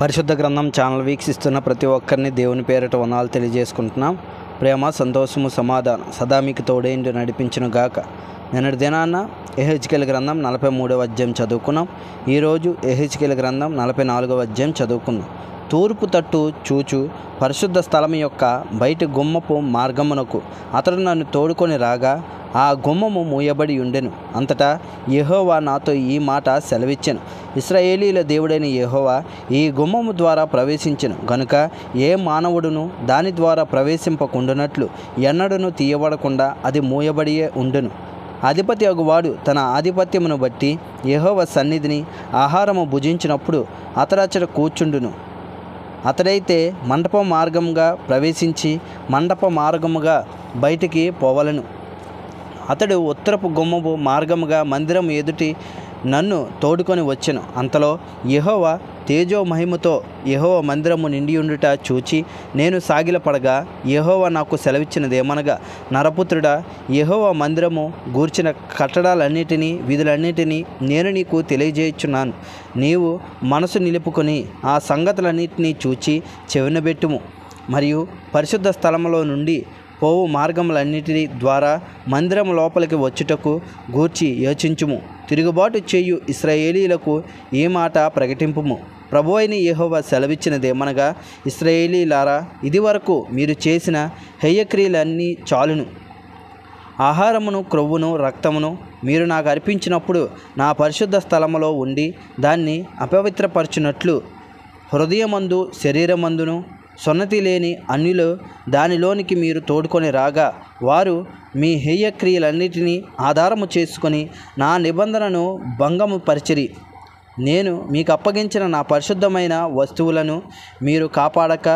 పరిశుద్ధ గ్రంథం ఛానల్ వీక్షిస్తున్న ప్రతి ఒక్కరిని దేవుని పేరిట వందనాలు తెలియజేసుకుంటున్నాం. ప్రేమ, సంతోషము, సమాధానం సదా మీకు తోడేంటి నడిపించును గాక. నిన్నటి దినాన్న ఎహెచ్కేల్ గ్రంథం 43వ అధ్యాయం చదువుకున్నాం. ఈరోజు ఎహెచ్కేల్ గ్రంథం 44వ అధ్యాయం చదువుకున్నాం. తూర్పు తట్టు చూచు పరిశుద్ధ స్థలం యొక్క బయటి గుమ్మపు మార్గమునకు అతడు నన్ను తోడుకొని రాగా ఆ గుమ్మము మూయబడి ఉండెను. అంతటా యెహోవా నాతో ఈ మాట సెలవిచ్చెను, ఇశ్రాయేలీల దేవుడైన యెహోవా ఈ గుమ్మము ద్వారా ప్రవేశించెను గనుక ఏ మానవుడును దాని ద్వారా ప్రవేశింపకుండునట్లు ఎన్నడూను తీయబడకుండా అది మూయబడియే ఉండును. అధిపతి అగువాడు తన ఆధిపత్యమును బట్టి యెహోవా సన్నిధిని ఆహారము భుజించినప్పుడు అతడచ్చట కూర్చుండును. అతడైతే మండప మార్గముగా ప్రవేశించి మండప మార్గముగా బయటికి పోవలను. అతడు ఉత్తరపు గుమ్మపు మార్గముగా మందిరం ఎదుటి నన్ను తోడుకొని వచ్చెను. అంతలో యెహోవా తేజో మహిమతో యెహోవా మందిరము నిండి ఉండుట చూచి నేను సాగిలపడగా యెహోవా నాకు సెలవిచ్చినదేమనగా, నరపుత్రుడా, యెహోవా మందిరము గూర్చిన కట్టడాలన్నిటినీ విధులన్నిటినీ నేను నీకు తెలియజేయుచున్నాను. నీవు మనసు నిలుపుకొని ఆ సంగతులన్నిటినీ చూచి చెవినబెట్టుము. మరియు పరిశుద్ధ స్థలములో నుండి పోవు మార్గములన్నిటి ద్వారా మందిరం లోపలికి వచ్చుటకు గూర్చి యోచించుము. తిరుగుబాటు చేయు ఇశ్రాయేలీలకు ఈ మాట ప్రకటింపుము. ప్రభువైన యెహోవా సెలవిచ్చినదేమనగా, ఇశ్రాయేలీలారా, ఇదివరకు మీరు చేసిన హేయక్రియలన్నీ చాలును. ఆహారమును, క్రొవ్వును, రక్తమును మీరు నాకు అర్పించినప్పుడు నా పరిశుద్ధ స్థలములో ఉండి దాన్ని అపవిత్రపరచునట్లు హృదయమందు శరీరమందును సున్నతి లేని అన్యులు దానిలోనికి మీరు తోడుకొని రాగా వారు మీ హేయక్రియలన్నిటినీ ఆధారము చేసుకొని నా నిబంధనను భంగము పరిచిరి. నేను మీకు అప్పగించిన నా పరిశుద్ధమైన వస్తువులను మీరు కాపాడక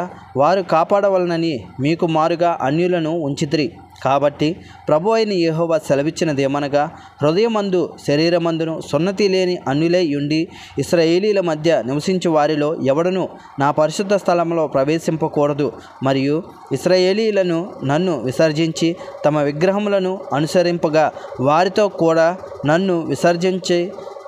వారు కాపాడవలనని మీకు మారుగా అన్యులను ఉంచితిరి. కాబట్టి ప్రభు అయిన యెహోవా సెలవిచ్చినదేమనగా, హృదయమందు శరీరమందును సున్నతి లేని అన్యులై ఉండి ఇశ్రాయేలీల మధ్య నివసించు వారిలో ఎవడునూ నా పరిశుద్ధ స్థలంలో ప్రవేశింపకూడదు. మరియు ఇశ్రాయేలీలను నన్ను విసర్జించి తమ విగ్రహములను అనుసరింపగా వారితో కూడా నన్ను విసర్జించి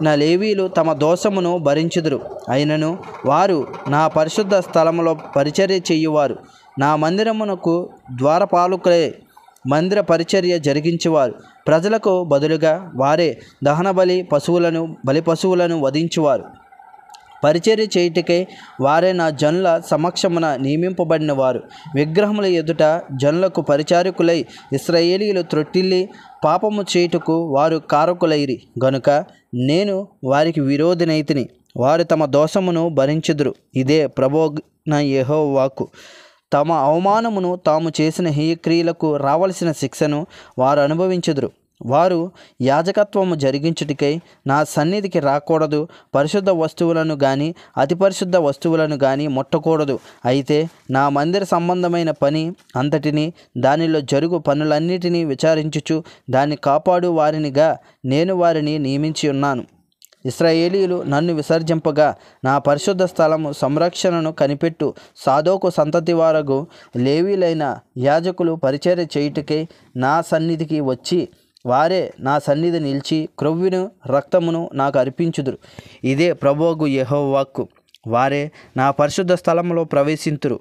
నా లేవీలు తమ దోషమును భరించుదురు. అయినను వారు నా పరిశుద్ధ స్థలములో పరిచర్య చేయువారు. నా మందిరమునకు ద్వారపాలకులే మందిర పరిచర్య జరిగించువారు. ప్రజలకు బదులుగా వారే దహన బలి పశువులను వధించువారు. పరిచర్య చేయుటకై వారే నా జనుల సమక్షమున నియమింపబడిన వారు. విగ్రహముల ఎదుట జనులకు పరిచారకులై ఇశ్రాయేలీలు త్రొట్టిల్లి పాపము చేయుటకు వారు కారకులైరి గనుక నేను వారికి విరోధినైతిని. వారు తమ దోషమును భరించుదురు. ఇదే ప్రభువైన యెహోవా వాక్కు. తమ అవమానమును తాము చేసిన హేయక్రియలకు రావలసిన శిక్షను వారు అనుభవించుదురు. వారు యాజకత్వము జరిగించుటకై నా సన్నిధికి రాకూడదు. పరిశుద్ధ వస్తువులను కానీ అతి పరిశుద్ధ వస్తువులను కానీ ముట్టకూడదు. అయితే నా మందిర సంబంధమైన పని అంతటినీ దానిలో జరుగు పనులన్నిటినీ విచారించుచు దాన్ని కాపాడు వారినిగా నేను వారిని నియమించి ఉన్నాను. ఇశ్రాయేలీలు నన్ను విసర్జింపగా నా పరిశుద్ధ స్థలము సంరక్షణను కనిపెట్టు సాదోకు సంతతి వారగు లేవీలైన యాజకులు పరిచర్య చేయుటకై నా సన్నిధికి వచ్చి వారే నా సన్నిధి నిలిచి క్రొవ్వును రక్తమును నాకు అర్పించుదురు. ఇదే ప్రభువగు యెహోవా వాక్కు. వారే నా పరిశుద్ధ స్థలంలో ప్రవేశింతురు.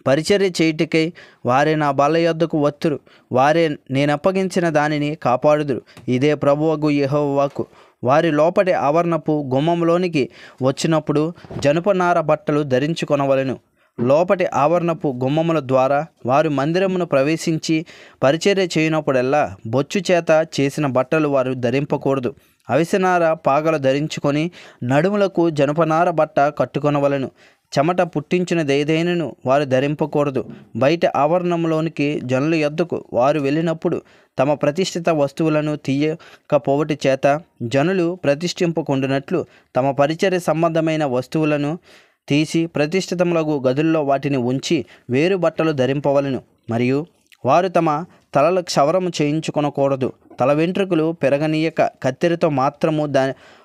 పరిచర్య చేయుటకై వారే నా బల్ల యొద్దకు వత్తురు. వారే నేనప్పగించిన దానిని కాపాడుదురు. ఇదే ప్రభువగు యెహోవా వాక్కు. వారి లోపటి ఆవరణపు గుమ్మంలోనికి వచ్చినప్పుడు జనపనార బట్టలు ధరించుకొనవలెను. లోపటి ఆవరణపు గుమ్మముల ద్వారా వారు మందిరమును ప్రవేశించి పరిచర్య చేయనప్పుడల్లా బొచ్చు చేత చేసిన బట్టలు వారు ధరింపకూడదు. అవిసెనార పాగలు ధరించుకొని నడుములకు జనపనార బట్ట కట్టుకొనవలెను. చెమట పుట్టించినదేదైనను వారు ధరింపకూడదు. బయట ఆవరణంలోనికి జనుల యొద్దకు వారు వెళ్ళినప్పుడు తమ ప్రతిష్ఠిత వస్తువులను తీయకపోవటి చేత జనులు ప్రతిష్ఠింపకుండునట్లు తమ పరిచర్య సంబంధమైన వస్తువులను తీసి ప్రతిష్ఠితములకు గదుల్లో వాటిని ఉంచి వేరు బట్టలు ధరింపవలెను. మరియు వారు తమ తలల క్షవరము చేయించుకొనకూడదు. తల వెంట్రుకలు పెరగనీయక కత్తెరతో మాత్రము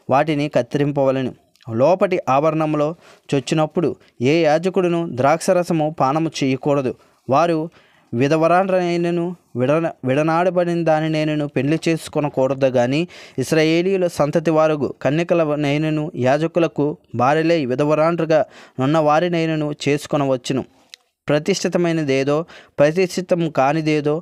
వాటిని కత్తిరింపవలెను. లోపటి ఆవరణంలో చొచ్చినప్పుడు ఏ యాజకుడును ద్రాక్షరసము పానము చేయకూడదు. వారు విధవరాండ్రనైనను విడనాడబడిన దానినైనను పెళ్లి చేసుకొనకూడదు గాని ఇశ్రాయేలీయుల సంతతి వారు కన్యకలనైనను యాజకులకు భార్యలై విధవరాండ్రుగా ఉన్న వారినైనను చేసుకొనవచ్చును. ప్రతిష్ఠితమైనదేదో ప్రతిష్ఠితం కానిదేదో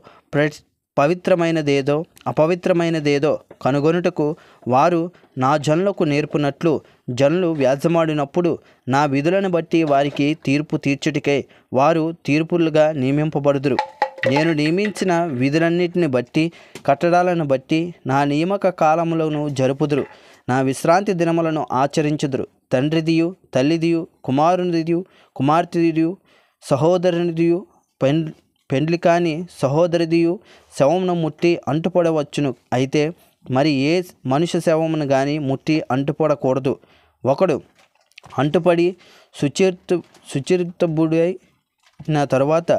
పవిత్రమైనదేదో అపవిత్రమైనదేదో కనుగొనుటకు వారు నా జనులకు నేర్పునట్లు జనులు వ్యాజ్యమాడినప్పుడు నా విధులను బట్టి వారికి తీర్పు తీర్చుటకై వారు తీర్పులుగా నియమింపబడుదురు. నేను నియమించిన విధులన్నిటిని బట్టి కట్టడాలను బట్టి నా నియామక కాలములను జరుపుదురు. నా విశ్రాంతి దినములను ఆచరించుదురు. తండ్రిదియు తల్లిదియు కుమారునిదియు కుమార్తెదియు సహోదరునిదియు పెండ్లి కాని సహోదరిదియు శవమును ముట్టి అంటుపడవచ్చును. అయితే మరి ఏ మనుష్య శవమును గాని ముట్టి అంటుపడకూడదు. ఒకడు అంటుపడి శుచిర్భుడైన తరువాత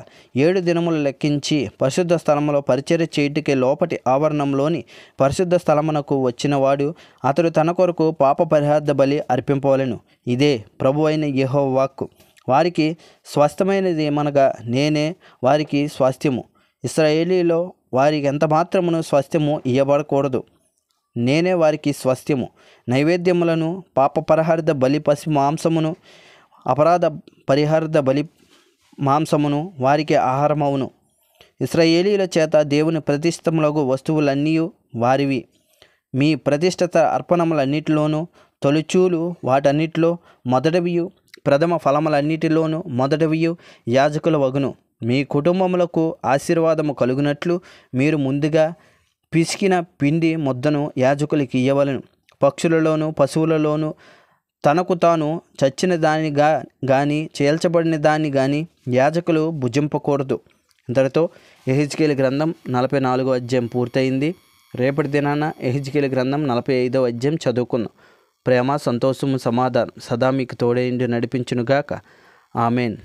7 దినములు లెక్కించి పరిశుద్ధ స్థలములో పరిచర్య చేయుటకే లోపటి ఆవరణంలోని పరిశుద్ధ స్థలమునకు వచ్చినవాడు అతడు తన కొరకు పాప పరిహార్థ బలి అర్పింపవలెను. ఇదే ప్రభువైన యెహోవా వాక్కు. వారికి స్వాస్థ్యమైనది ఏమనగా నేనే వారికి స్వాస్థ్యము. ఇశ్రాయేలీలో వారికి ఎంత మాత్రమును స్వాస్థ్యము ఇయ్యబడకూడదు. నేనే వారికి స్వాస్థ్యము. నైవేద్యములను పాప పరిహార్థ బలి పసి మాంసమును అపరాధ పరిహార్థ బలి మాంసమును వారికి ఆహారమవును. ఇశ్రాయేలీల చేత దేవుని ప్రతిష్ఠితములగు వస్తువులన్నీ వారివి. మీ ప్రతిష్ఠిత అర్పణములన్నిటిలోనూ తొలిచూలు వాటన్నిటిలో మొదటివియు ప్రథమ ఫలములన్నిటిలోనూ మొదటివియు యాజకుల వగును. మీ కుటుంబములకు ఆశీర్వాదము కలుగునట్లు మీరు ముందుగా పిసికిన పిండి ముద్దను యాజకులకి ఇయ్యవలెను. పక్షులలోను పశువులలోను తనకు తాను చచ్చిన దాన్ని గాని చేల్చబడిన దాన్ని గాని యాజకులు భుజింపకూడదు. ఇంతటితో యెహెజ్కేలు గ్రంథం 44వ అధ్యాయం పూర్తయింది. రేపటి దినాన యెహెజ్కేలు గ్రంథం 45వ అధ్యాయం చదువుకుందాం. ప్రేమ సంతోషము సమాధానం సదా మీకు తోడేండి నడిపించునుగాక. ఆమెన్.